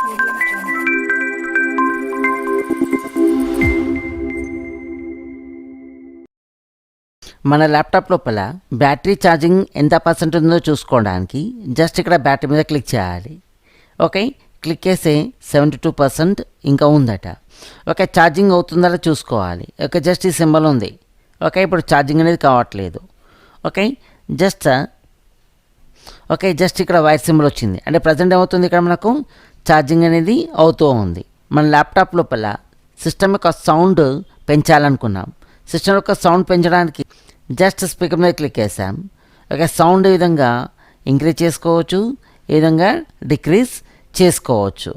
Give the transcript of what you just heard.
మన ల్యాప్టాప్ లోపల battery charging ఎంత పర్సెంట్ ఉందో చూసుకోవడానికి జస్ట్ ఇక్కడ బ్యాటరీ మీద క్లిక్ చేయాలి. ఓకే, క్లిక్ చేస్తే 72% ఇంకా ఉందట. ఓకే, ఛార్జింగ్ అవుతుందా చూసుకోవాలి. ఓకే, జస్ట్ ఈ సింబల్ ఉంది. ఓకే, ఇప్పుడు ఛార్జింగ్ అనేది కావట్లేదు. ఓకే, జస్ట్ ఇక్కడ వైట్ సింబల్ వచ్చింది. అంటే ప్రజెంట్ ఏమవుతుంది, ఇక్కడ మనకు ఛార్జింగ్ అనేది అవుతూ ఉంది. మన ల్యాప్టాప్ లోపల సిస్టమ్ యొక్క సౌండ్ పెంచాలనుకున్నాం. సిస్టమ్ యొక్క సౌండ్ పెంచడానికి జస్ట్ స్పీకర్ మీద క్లిక్ చేసాం. ఓకే, సౌండ్ ఈ విధంగా ఇంక్రీజ్ చేసుకోవచ్చు, ఈ విధంగా డిక్రీజ్ చేసుకోవచ్చు.